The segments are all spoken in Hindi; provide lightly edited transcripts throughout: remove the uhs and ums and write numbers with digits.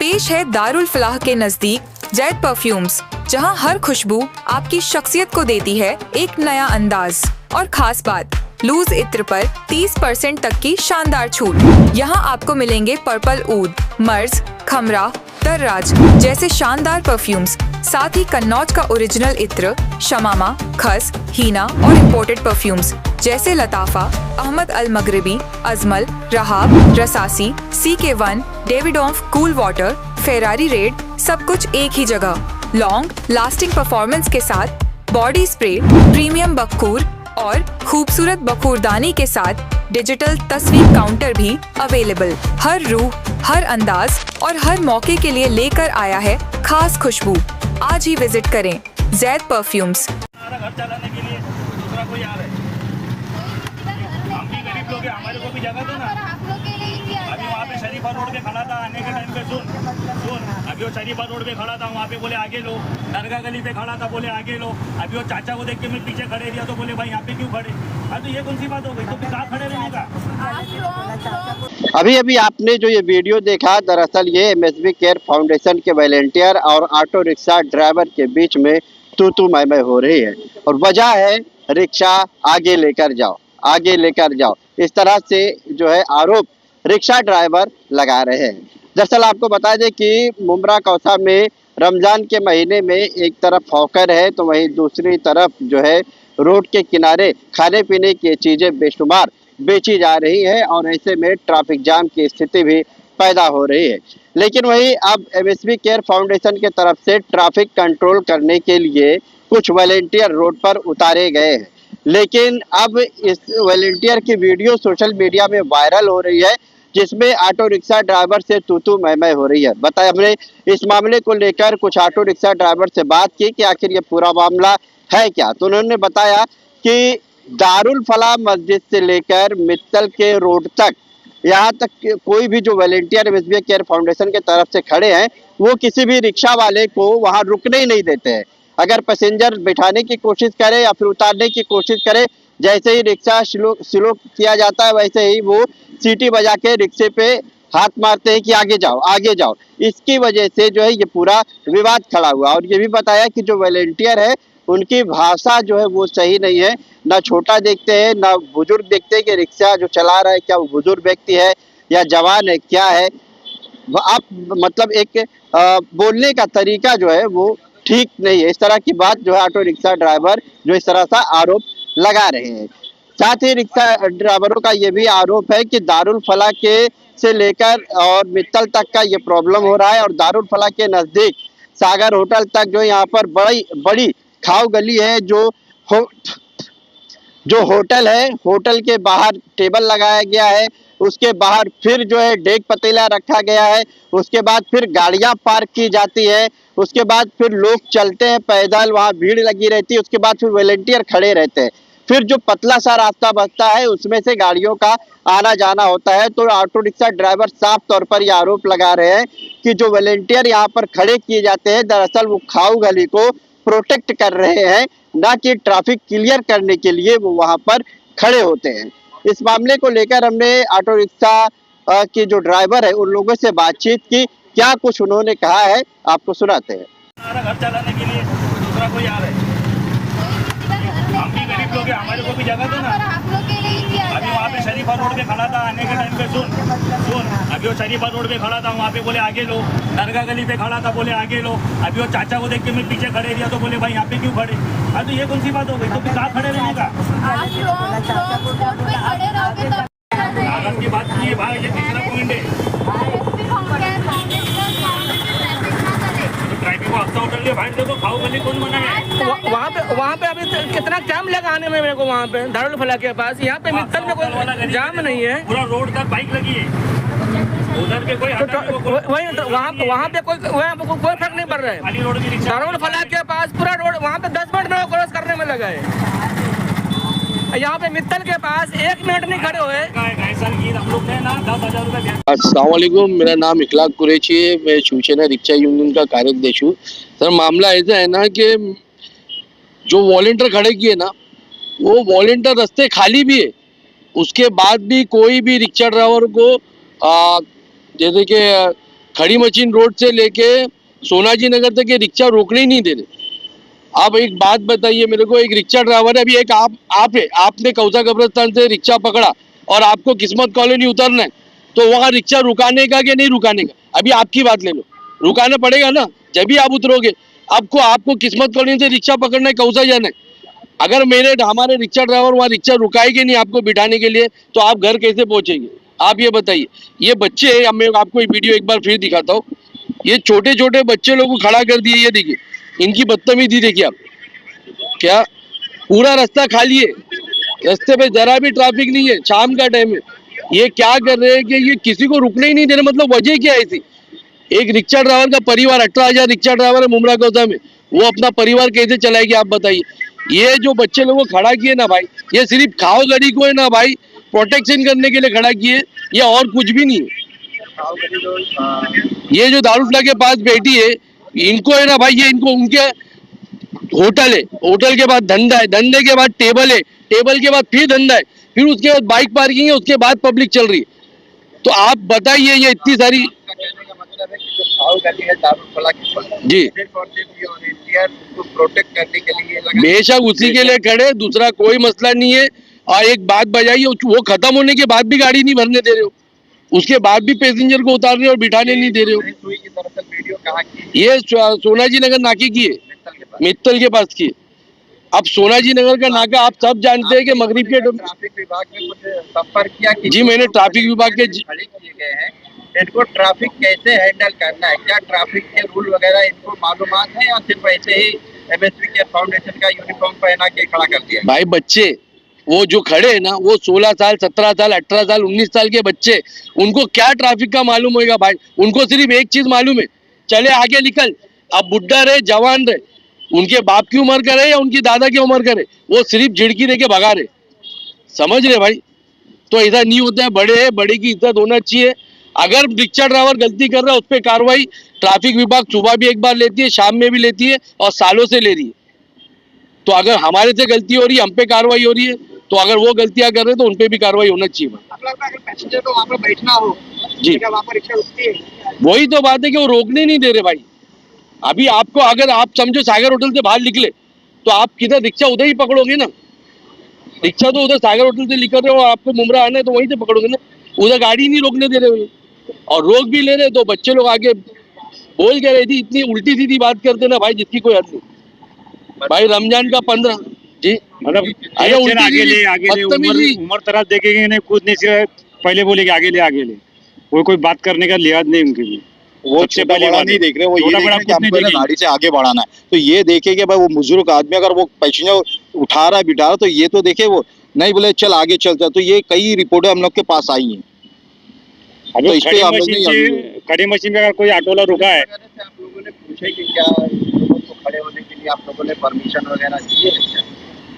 पेश है दारुल फलाह के नजदीक जैद परफ्यूम्स, जहां हर खुशबू आपकी शख्सियत को देती है एक नया अंदाज। और खास बात, लूज इत्र पर 30% तक की शानदार छूट। यहाँ आपको मिलेंगे पर्पल ऊद, मर्ज, खमरा, दर्राज जैसे शानदार परफ्यूम्स, साथ ही कन्नौज का ओरिजिनल इत्र, शमामा, खस, हीना और इम्पोर्टेड परफ्यूम्स जैसे Lattafa, Ahmed Al Maghribi, Ajmal, Rahab, Rasasi, CK1, Davidoff cool water, Ferrari red, सब कुछ एक ही जगह। लॉन्ग लास्टिंग परफॉर्मेंस के साथ बॉडी स्प्रे, प्रीमियम बखूर और खूबसूरत बखूरदानी के साथ डिजिटल तस्वीर काउंटर भी अवेलेबल। हर रूह, हर अंदाज और हर मौके के लिए लेकर आया है खास खुशबू। आज ही विजिट करें जैद परफ्यूम्स। घर चलाने के लिए दूसरा कोई आ रहा है, हम भी गरीब लोग हैं, हमारे को भी जगह दो ना। अभी वहाँ पे शरीफा रोड पे खड़ा था, आने के टाइम पे सुन अभी वो शरीफा रोड पे खड़ा था, वहाँ पे बोले आगे लो। दरगाह गली पे खड़ा था, बोले आगे लो। अभी वो चाचा को देख के मैं पीछे खड़े दिया तो बोले भाई यहाँ पे क्यों खड़े। हाँ तो ये कौन सी बात हो गई, तो फिर कहाँ खड़े रहने का। अभी आपने जो ये वीडियो देखा, दरअसल ये MSB केयर फाउंडेशन के वॉलंटियर और ऑटो रिक्शा ड्राइवर के बीच में तू मैं हो रही है। और वजह है रिक्शा आगे लेकर जाओ, आगे लेकर जाओ, इस तरह से जो है आरोप रिक्शा ड्राइवर लगा रहे हैं। दरअसल आपको बता दें कि मुमरा कौसा में रमज़ान के महीने में एक तरफ हॉकर है तो वहीं दूसरी तरफ जो है रोड के किनारे खाने पीने की चीज़ें बेशुमार बेची जा रही है और ऐसे में ट्रैफिक जाम की स्थिति भी पैदा हो रही है। लेकिन वहीं अब MSB केयर फाउंडेशन के तरफ से ट्रैफिक कंट्रोल करने के लिए कुछ वॉलंटियर रोड पर उतारे गए हैं, लेकिन अब इस वॉलंटियर की वीडियो सोशल मीडिया में वायरल हो रही है, जिसमें ऑटो रिक्शा ड्राइवर से तू मैं हो रही है। बताया, हमने इस मामले को लेकर कुछ ऑटो रिक्शा ड्राइवर से बात की कि आखिर ये पूरा मामला है क्या। तो उन्होंने बताया कि दारुल फलाह मस्जिद से लेकर मित्तल के रोड तक, यहाँ तक कोई भी जो वॉलंटियर MSB केयर फाउंडेशन के तरफ से खड़े हैं वो किसी भी रिक्शा वाले को वहाँ रुकने ही नहीं देते हैं। अगर पैसेंजर बिठाने की कोशिश करे या फिर उतारने की कोशिश करे, जैसे ही रिक्शा स्लो किया जाता है वैसे ही वो सीटी बजा के रिक्शे पे हाथ मारते हैं कि आगे जाओ, आगे जाओ। इसकी वजह से जो है ये पूरा विवाद खड़ा हुआ। और ये भी बताया कि जो वॉलंटियर है उनकी भाषा जो है वो सही नहीं है, ना छोटा देखते हैं ना बुजुर्ग देखते हैं कि रिक्शा जो चला रहा है क्या वो बुजुर्ग व्यक्ति है या जवान है, क्या है। आप मतलब एक बोलने का तरीका जो है वो ठीक नहीं है। इस तरह की बात जो है ऑटो रिक्शा ड्राइवर जो इस तरह सा आरोप लगा रहे हैं। साथ ही रिक्शा ड्राइवरों का ये भी आरोप है कि दारुल फलाह के से लेकर और मित्तल तक का ये प्रॉब्लम हो रहा है और दारुल फलाह के नज़दीक सागर होटल तक जो यहाँ पर बड़ी खाव गली है, जो होटल है, होटल के बाहर टेबल लगाया गया है, उसके बाहर फिर जो है डेग पतीला रखा गया है, उसके बाद फिर गाड़ियां पार्क की जाती है, उसके बाद फिर लोग चलते हैं पैदल, वहां भीड़ लगी रहती है, उसके बाद फिर वॉलंटियर खड़े रहते हैं, फिर जो पतला सा रास्ता बचता है उसमें से गाड़ियों का आना जाना होता है। तो ऑटो रिक्शा ड्राइवर साफ तौर पर यह आरोप लगा रहे हैं कि जो वॉलंटियर यहाँ पर खड़े किए जाते हैं दरअसल वो खाऊ गली को प्रोटेक्ट कर रहे हैं, ना कि ट्रैफिक क्लियर करने के लिए वो वहां पर खड़े होते हैं। इस मामले को लेकर हमने ऑटो रिक्शा के जो ड्राइवर है उन लोगों से बातचीत की, क्या कुछ उन्होंने कहा है आपको सुनाते हैं। घर चलाने के लिए दूसरा कोई आ रहा है, हम भी गरीब लोग हैं, हमारे को भी जगह दो ना। अभी वहाँ पे शरीफा रोड पे खड़ा था, आने के टाइम पे सुन अभी वो शरीफा रोड पे खड़ा था, वहाँ पे बोले आगे लो। दरगाह गली पे खड़ा था, बोले आगे लो। अभी वो चाचा को देख के मैं पीछे खड़े दिया तो बोले भाई यहाँ पे क्यों खड़े। हाँ तो ये कौन सी बात हो गई, तो फिर कहाँ खड़े रहने का। कागज की बात की है भाई, ये तीसरा पॉइंट है। ट्रैफिक को हफ्ता उतर लिया भाई, देखो खाऊ गली कौन मना है। वहाँ पे अभी कितना टाइम लगा आने में मेरे को, वहाँ पे दारुल फलाह के पास, यहाँ पे मित्तल में कोई जाम नहीं है, पूरा रोड तक बाइक लगी है, उधर के कोई वहाँ पे कोई फर्क नहीं पड़ रहा है। रोड की रिक्शा दारुल फलाह के पास पूरा रोड वहाँ पे 10 मिनट में क्रॉस करने में लगा है, यहाँ पे मित्तल के पास 1 मिनट नहीं खड़े हुए। अस्सलाम वालेकुम, मेरा नाम इखलाक कुरैशी है, मैं शिवसेना रिक्शा यूनियन का कार्याध्यक्ष हूँ। सर मामला ऐसा है ना कि जो वॉलंटियर खड़े किए ना वो वॉलंटियर रास्ते खाली भी है, उसके बाद भी कोई भी रिक्शा ड्राइवर को जैसे कि खड़ी मशीन रोड से लेके सोनाजी नगर तक ये रिक्शा रोकने ही नहीं दे रहे। आप एक बात बताइए मेरे को, एक रिक्शा ड्राइवर है, अभी एक आप है, आपने कौसा कब्रिस्तान से रिक्शा पकड़ा और आपको किस्मत कॉलोनी उतरना है, तो वहाँ रिक्शा रुकाने का कि नहीं रुकाने का? अभी आपकी बात ले लो, रुकाना पड़ेगा ना, जब भी आप उतरोगे। आपको किस्मत कॉलोनी से रिक्शा पकड़ना है, कौसा जाना है? अगर हमारे रिक्शा ड्राइवर वहाँ रिक्शा रुकाएंगे नहीं आपको बिठाने के लिए, तो आप घर कैसे पहुंचेंगे? आप ये बताइए। ये बच्चे, मैं आपको ये वीडियो एक बार फिर दिखाता हूँ, ये छोटे छोटे बच्चे लोगों को खड़ा कर दिए, ये देखिए इनकी बदतमीजी देखिए आप। क्या पूरा रास्ता खाली है, रास्ते पे जरा भी ट्रैफिक नहीं है, शाम का टाइम है, ये क्या कर रहे हैं कि ये किसी को रुकने ही नहीं दे रहे। मतलब वजह क्या है ऐसी? एक रिक्शा ड्राइवर का परिवार, 18,000 रिक्शा ड्राइवर है मुमरा कौसा में, वो अपना परिवार कैसे चलाएगी आप बताइए? ये जो बच्चे लोगों को खड़ा किए ना भाई, ये सिर्फ खाओ गली को है ना भाई प्रोटेक्शन करने के लिए खड़ा किए, ये और कुछ भी नहीं है। ये जो दारुल्ला के पास बैठी है, इनको है ना भाई, ये इनको उनके होटल है, होटल के बाद धंधा है, धंधे के बाद टेबल है, टेबल के बाद फिर धंधा है, फिर उसके बाद बाइक पार्किंग है, उसके बाद पब्लिक चल रही है। तो आप बताइए ये इतनी सारी जी प्रोटेक्ट करने के लिए बेशक उसी के लिए खड़े, दूसरा कोई मसला नहीं है। और एक बात बजाइए, वो खत्म होने के बाद भी गाड़ी नहीं भरने दे रहे हो, उसके बाद भी पैसेंजर को उतार रहे हो और बिठाने नहीं दे रहे हो। वीडियो कहाँ की? ये सोनाजी नगर नाके की है, मित्तल के पास की है। अब सोनाजी नगर का नाका आप सब जानते हैं कि मगरिब के ट्रैफिक विभाग में कुछ संपर्क किया कि जी मैंने ट्रैफिक विभाग के खड़े किए गए हैं, इनको ट्रैफिक कैसे हैंडल करना है? क्या ट्रैफिक के रूल वगैरह इनको मालूमात है या सिर्फ ऐसे ही एमएसवी के फाउंडेशन का यूनिफॉर्म पहना के खड़ा कर दिया? भाई बच्चे वो जो खड़े हैं ना, वो 16 साल 17 साल 18 साल 19 साल के बच्चे, उनको क्या ट्रैफिक का मालूम होगा भाई? उनको सिर्फ एक चीज मालूम है, चले आगे निकल। अब बुढ़ा रहे जवान रहे, उनके बाप की उम्र करे या उनकी दादा की उम्र करे, वो सिर्फ झिड़की दे के भगा रहे, समझ रहे भाई? तो ऐसा नहीं होता है, बड़े है, बड़े की इज्जत होना चाहिए। अगर रिक्शा ड्राइवर गलती कर रहा है उस पर कार्रवाई ट्रैफिक विभाग सुबह भी एक बार लेती है, शाम में भी लेती है और सालों से ले रही है। तो अगर हमारे से गलती हो रही है, हम पे कार्रवाई हो रही है, तो अगर वो गलतियां कर रहे हैं तो उन पे भी कार्रवाई होना चाहिए। अगर पैसेंजर को वहाँ पर बैठना हो जी वहाँ पर रिक्शा रुकती है? वही तो बात है कि वो रोकने नहीं दे रहे भाई। अभी आपको अगर आप समझो सागर होटल से बाहर निकले तो आप किधर रिक्शा उधर ही पकड़ोगे ना, रिक्शा तो उधर सागर होटल से निकल रहे हो, आपको मुमरा आना है तो वहीं से पकड़ोगे ना, उधर गाड़ी नहीं रोकने दे रहे हो। और रोक भी ले रहे तो बच्चे लोग आगे बोल के रहे थी, इतनी उल्टी सीधी बात करते ना भाई जिसकी कोई हद नहीं। भाई रमजान का 15 जी मतलब अरे आगे ले उम्र तरफ देखेंगे नहीं, खुद नहीं, सिर्फ पहले बोले कि आगे ले कोई बात करने का लिहाज नहीं उनके लिए। वो छोटा बड़ा नहीं देख रहे, वो ये छोटा देख बड़ा रहे हैं कि कुछ नहीं हमको ना देखेंगे। गाड़ी से आगे बढ़ाना है, तो ये देखे कि भाई वो बुजुर्ग आदमी अगर वो पैसेंजर उठा रहा है बिठा रहा, तो ये तो देखे, वो नहीं बोले चल आगे चलता। तो ये कई रिपोर्टें हम लोग के पास आई हैं। तो इस पे हम लोग खड़ी मशीन पे अगर कोई ऑटोला रुका है, आप लोगों ने पूछे कि क्या लोगों को खड़े होने के लिए आप लोगों ने परमिशन वगैरह दी है क्या?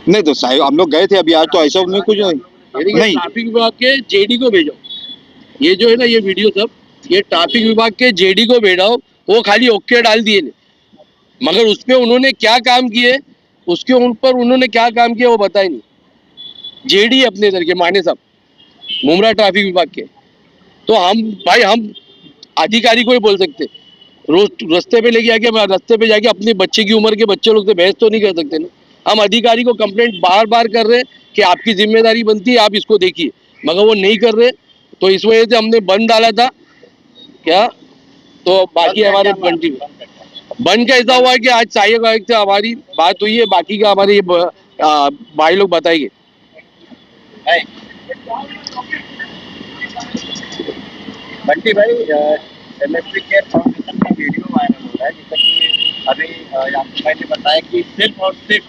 नहीं, तो साहब हम लोग गए थे अभी आज, तो ऐसा उनमें कुछ नहीं। ट्रैफिक विभाग के जेडी को भेजो, ये जो है ना ये वीडियो सब, ये ट्रैफिक विभाग के जेडी को भेजाओ, वो खाली ओके डाल दिए, मगर उस पे उन्होंने क्या काम किए, उसके ऊपर उन्होंने क्या काम किया वो बताए नहीं। जेडी अपने इधर के माने साहब मुमरा ट्रैफिक विभाग के, तो हम अधिकारी को ही बोल सकते, रोज रास्ते पे लेके आके रास्ते पे जाके अपने बच्चे की उम्र के बच्चे लोग से बहस तो नहीं कर सकते ना। हम अधिकारी को कंप्लेंट बार बार कर रहे हैं कि आपकी जिम्मेदारी बनती है, आप इसको देखिए, मगर वो नहीं कर रहे। तो इस वजह से हमने बंद डाला था क्या, तो बाकी हमारे बंद का ऐसा हुआ है कि आज सहायक आयुक्त से हमारी बात हुई है, बाकी का हमारे भाई लोग बताएंगे। बंटी भाई, एमएसवी केयर फाउंडेशन का वीडियो वायरल हो रहा है, जैसा कि अभी आपको मैंने बताया कि सिर्फ और सिर्फ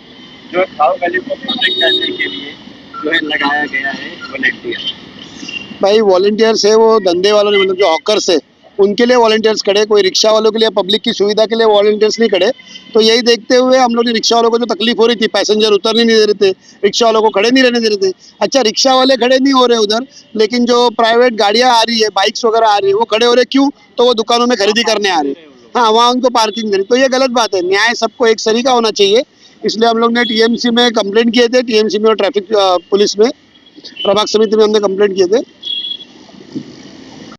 जो खाओ गली को प्रोटेक्ट करने के लिए जो है लगाया गया है वॉलेंटियर। भाई वॉलेंटियर्स है, वो धंधे वालों ने, मतलब जो हॉकर्स है उनके लिए वॉलेंटियर्स खड़े, कोई रिक्शा वालों के लिए पब्लिक की सुविधा के लिए वॉलेंटियर्स नहीं खड़े। तो यही देखते हुए हम लोग ने रिक्शा वालों को जो तकलीफ हो रही थी, पैसेंजर उतरने नहीं दे रहे थे, रिक्शा वालों को खड़े नहीं रहने दे रहे थे। अच्छा, रिक्शा वाले खड़े नहीं हो रहे उधर, लेकिन जो प्राइवेट गाड़ियाँ आ रही है, बाइक्स वगैरह आ रही है, वो खड़े हो रहे क्यों? तो वो दुकानों में खरीदी करने आ रहे हैं, हाँ वहाँ उनको पार्किंग दे रही। तो ये गलत बात है, न्याय सबको एक सरीका होना चाहिए। इसलिए हम लोग ने टीएमसी में कंप्लेंट किए थे, टीएमसी में और ट्रैफिक पुलिस में प्रभाग समिति में हमने कंप्लेंट किए थे।